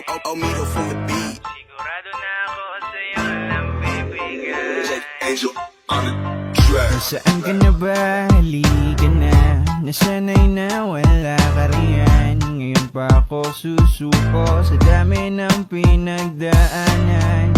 Omido from the beat. Sigurado na ako sa'yo lang bibigay. Jake Angel on the track. Nasaan ka na ba? Halika na. Nasanay na wala ka riyan. Ngayon pa ako susuko sa dami ng pinagdaanan.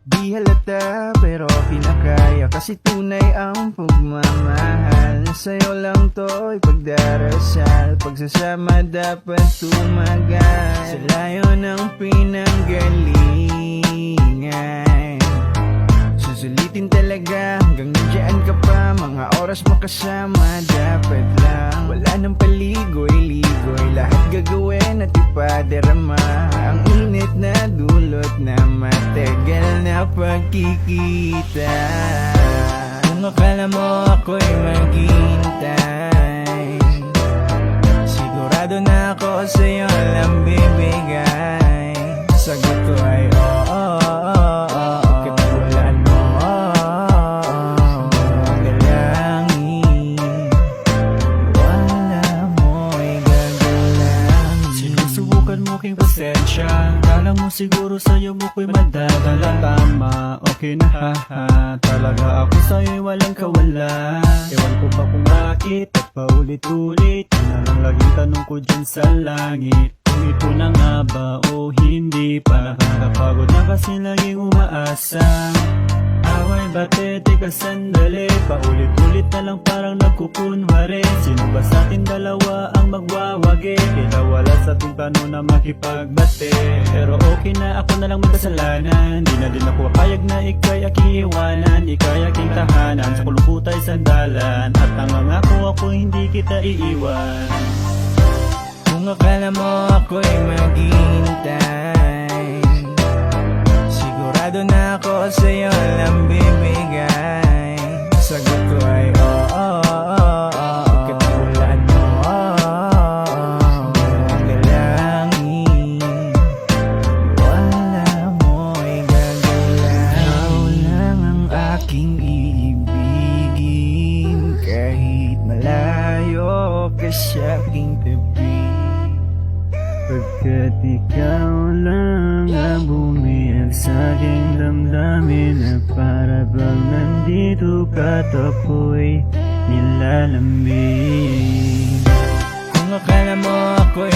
Di halata pero kinakaya, kasi tunay ang pagmamahal. Sa'yo lang to'y pagdarasal, pagsasama dapat tumagal. Sa layo ng pinanggalingan, susulitin talaga hanggang nandiyan ka pa. Mga oras makasama dapat lang. Wala nang paligoy-ligoy, lahat gagawin at ipadarama. Ang init na dulot na matagal na pagkikita. Kung akala mo ako'y maghihintay, sigurado na ako sa'yo lang bibigay. Sagot ko ay oo. Katulad mo, galangin. Wala mo'y gagalangin. Sinusubukan mo king pasensya, kala mo siguro sa'yo mo ko'y madadala. Tama, okay na haha, talaga ako sa'yo'y walang kawala. Ewan ko ba kung bakit at paulit-ulit, yun na lang laging tanong ko dyan sa langit. Kung ito na nga ba o hindi pa, nakakapagod na kasi laging umaasa. Away bate, teka sandali, paulit-ulit na lang parang nagkukunwari. Sino ba sa atin dalawa ang magwawagi? Kaya wala sa ating plano na makipagbate. Pero okay na, ako na lang may kasalanan. Di na din ako payag na ika'y aking iwanan, ika'y aking tahanan. Sa kulong putay sandalan, at nangangako ako hindi kita iiwan. Kung akala mo ako'y maghihintay, sigurado na ako sa'yo lang bibigay. Sagot ko ay oo. Katulad mo, galangin. Wala mo'y gagalangin. Ikaw lang ang aking iibigin, kahit malayo ka sa aking tabi. Pagkat ikaw lang ang bumiyag sa'king damdamin, na para bang nandito ka't ako'y nilalambing. Kung akala mo ako'y